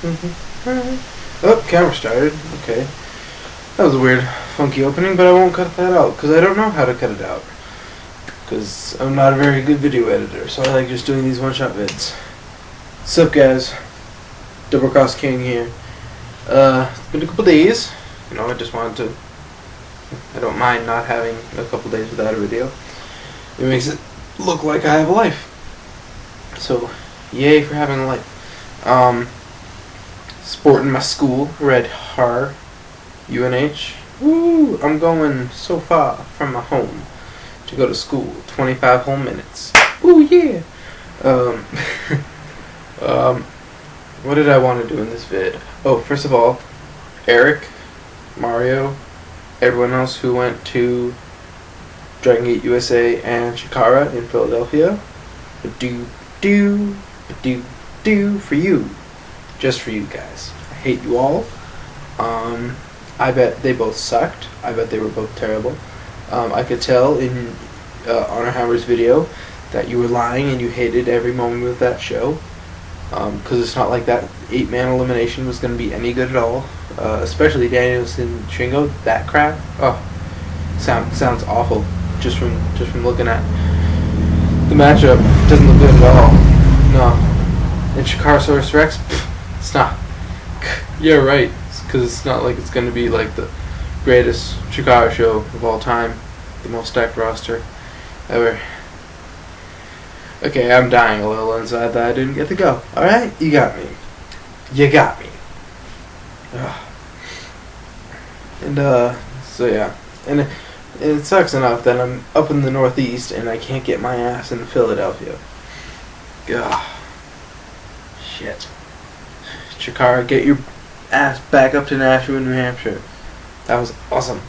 Alright. Oh, camera started. Okay. That was a weird, funky opening, but I won't cut that out, because I don't know how to cut it out. Because I'm not a very good video editor, so I like just doing these one-shot vids. What's up, guys? DoubleCrossKing here. It's been a couple days. You know, I just wanted to... I don't mind not having a couple days without a video. It makes it look like I have a life. So, yay for having a life. Sporting my school, red har, UNH. Woo! I'm going so far from my home to go to school. 25 whole minutes. Ooh, yeah! What did I want to do in this vid? Oh, first of all, Eric, Mario, everyone else who went to Dragon Gate USA and Chikara in Philadelphia. Do for you. Just for you guys. I hate you all. I bet they both sucked. I bet they were both terrible. I could tell in Honor Hammer's video that you were lying and you hated every moment of that show. Because it's not like that 8-man elimination was going to be any good at all. Especially Danielson Shingo. That crap. Oh, sounds awful. Just from looking at the matchup, it doesn't look good at all. No. And Shikarasaurus Rex, it's not. Yeah, right. Because it's not like it's going to be like the greatest Chikara show of all time, the most stacked roster ever. Okay, I'm dying a little inside that I didn't get to go. All right, you got me. You got me. Ugh. And so yeah, and it sucks enough that I'm up in the Northeast and I can't get my ass in Philadelphia. Ugh. Shit. Chikara, get your ass back up to Nashua, New Hampshire. That was awesome.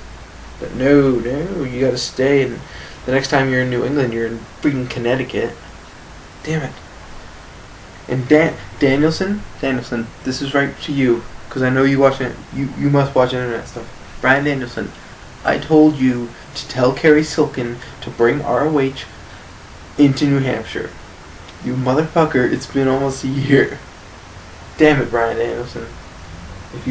But no, you gotta stay, and the next time you're in New England, you're in freaking Connecticut. Damn it. And Danielson, this is right to you, because I know you watch it. You must watch internet stuff. Brian Danielson, I told you to tell Kerry Silkin to bring ROH into New Hampshire. You motherfucker, it's been almost a year. Damn it, Brian Danielson. If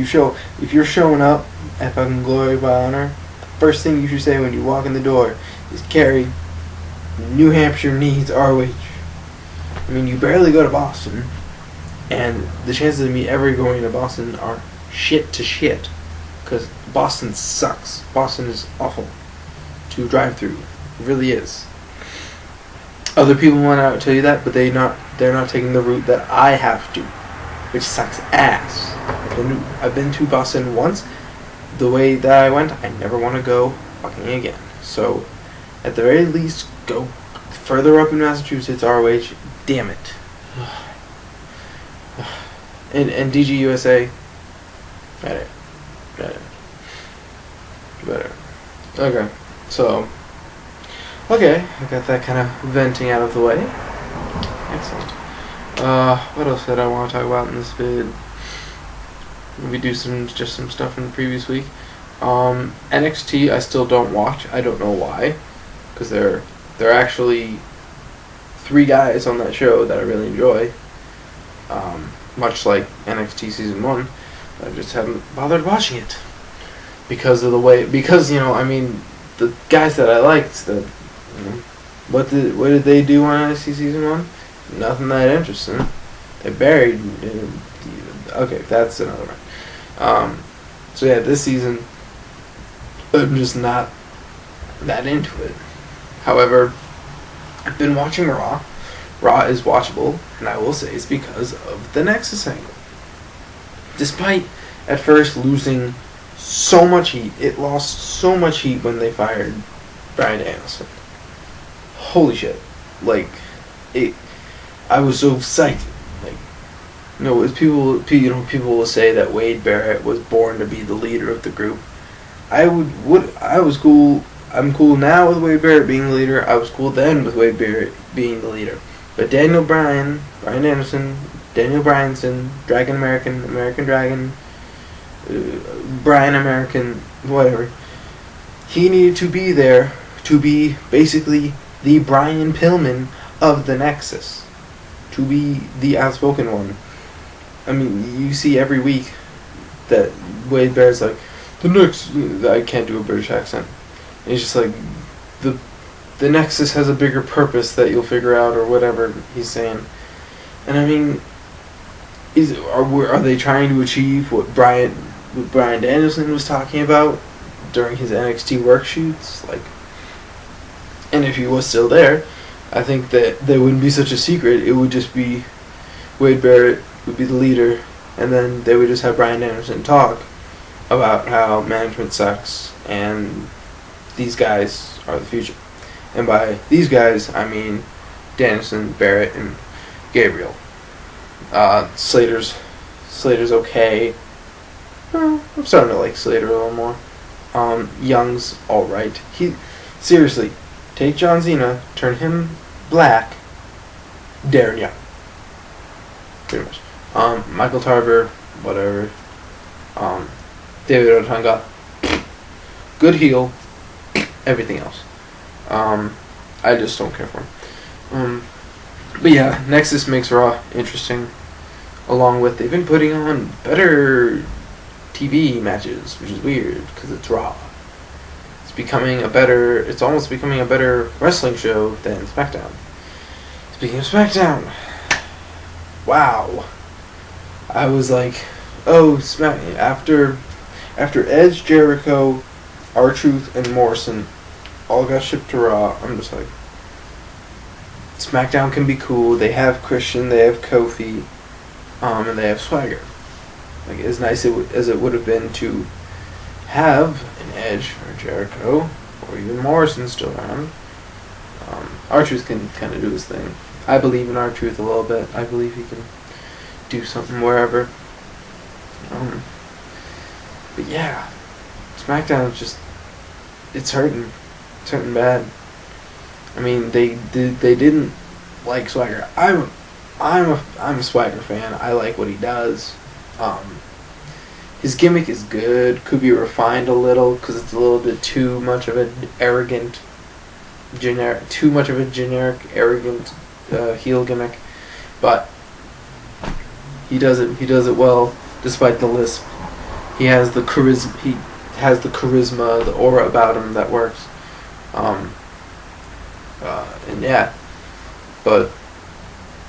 you're showing up at fucking Glory by Honor, the first thing you should say when you walk in the door is, Kerry, New Hampshire needs ROH. I mean, you barely go to Boston, and the chances of me ever going to Boston are shit to shit, because Boston sucks. Boston is awful to drive through. It really is. Other people want to tell you that, but they're not taking the route that I have to, which sucks ass. I've been to Boston once. The way that I went, I never want to go fucking again. So, at the very least, go further up in Massachusetts, ROH. Damn it. And DG USA. Better. Okay, so. Okay, I got that kind of venting out of the way. Excellent. What else did I want to talk about in this vid? We do just some stuff from the previous week. NXT I still don't watch. I don't know why, because there are actually 3 guys on that show that I really enjoy. Much like NXT season 1, I just haven't bothered watching it because of the way. Because I mean, the guys that I liked, what did they do on NXT season 1? Nothing that interesting. They buried. Okay, that's another one. So yeah, this season I'm just not that into it. However, I've been watching Raw. Raw is watchable, and I will say it's because of the Nexus angle. Despite at first losing so much heat, it lost so much heat when they fired Bryan Danielson. Holy shit! I was so psyched. People will say that Wade Barrett was born to be the leader of the group. I was cool. I'm cool now with Wade Barrett being the leader. I was cool then with Wade Barrett being the leader. But Brian Anderson, Daniel Bryanson, Dragon American Dragon, Brian American, whatever. He needed to be there to be basically the Brian Pillman of the Nexus. To be the outspoken one. I mean, you see every week that Wade Barrett's like, the next, I can't do a British accent. And he's just like, the Nexus has a bigger purpose that you'll figure out, or whatever he's saying. And I mean, are they trying to achieve what Bryan Danielson was talking about during his NXT workshoots? Like, and if he was still there, I think that there wouldn't be such a secret. It would just be Wade Barrett would be the leader, and then they would just have Bryan Danielson talk about how management sucks and these guys are the future. And by these guys, I mean Danielson, Barrett, and Gabriel. Slater's okay. Well, I'm starting to like Slater a little more. Young's alright. Seriously, take John Cena, turn him black, Darren Young. Pretty much. Michael Tarver, whatever. David Otunga, good heel. Everything else. I just don't care for him. But yeah, Nexus makes Raw interesting. Along with, they've been putting on better TV matches, which is weird because it's Raw. It's almost becoming a better wrestling show than SmackDown. Speaking of SmackDown, wow. I was like, oh, after Edge, Jericho, R-Truth, and Morrison all got shipped to Raw, I'm just like, SmackDown can be cool. They have Christian, they have Kofi, and they have Swagger. Like, as nice as it would have been to have an Edge or Jericho or even Morrison still around. R-Truth can kind of do his thing. I believe in R-Truth a little bit. I believe he can do something wherever. But yeah, SmackDown is just, it's hurting. It's hurting bad. I mean, they didn't like Swagger. I'm a Swagger fan. I like what he does. His gimmick is good. Could be refined a little because it's a little bit too much of an arrogant, generic arrogant heel gimmick. But he does it well despite the lisp. He has the charisma. The aura about him that works. And yeah, but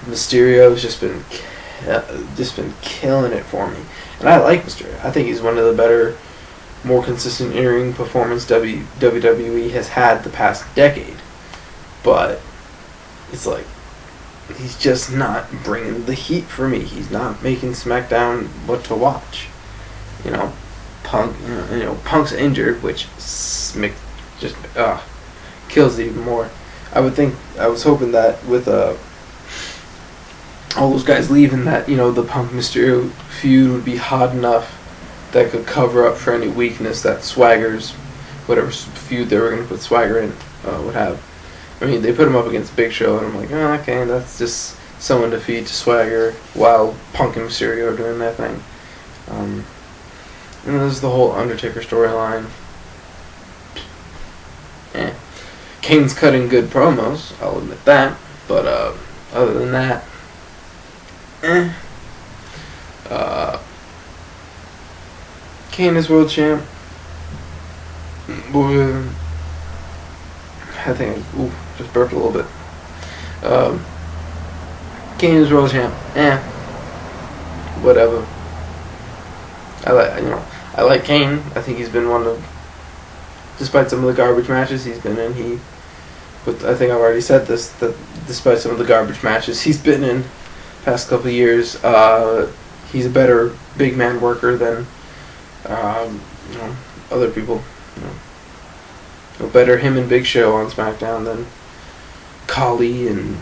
Mysterio's just been killing it for me, and I like Mysterio. I think he's one of the better, more consistent in-ring performance WWE has had the past decade. But it's like he's just not bringing the heat for me. He's not making SmackDown what to watch. You know, Punk's injured, which just kills it even more. I was hoping that with all those guys leaving, that the Punk Mysterio feud would be hot enough that could cover up for any weakness that Swagger's whatever feud they were going to put Swagger in would have. I mean, they put him up against Big Show, and I'm like, oh, okay, that's just someone to feed to Swagger while Punk and Mysterio are doing that thing. And there's the whole Undertaker storyline. Kane's cutting good promos, I'll admit that. But other than that, Kane is world champ. I think just burped a little bit. Kane is world champ. Whatever. I like Kane. I think he's been one of, despite some of the garbage matches he's been in, but I think I've already said this, that despite some of the garbage matches he's been in past couple of years, he's a better big man worker than other people. Better him and Big Show on SmackDown than Khali and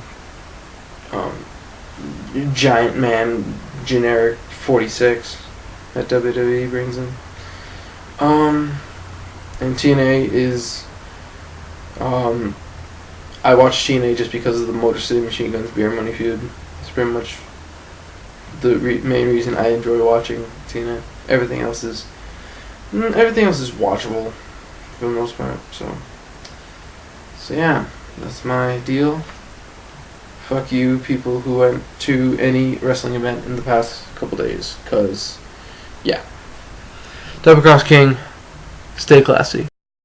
Giant Man generic 46 that WWE brings in. And TNA is I watch TNA just because of the Motor City Machine Guns Beer Money feud. It's pretty much the main reason I enjoy watching TNA. Everything else is watchable for the most part. So yeah, that's my deal fuck you, people who went to any wrestling event in the past couple days. Cause, yeah. DoubleCrossKing, stay classy.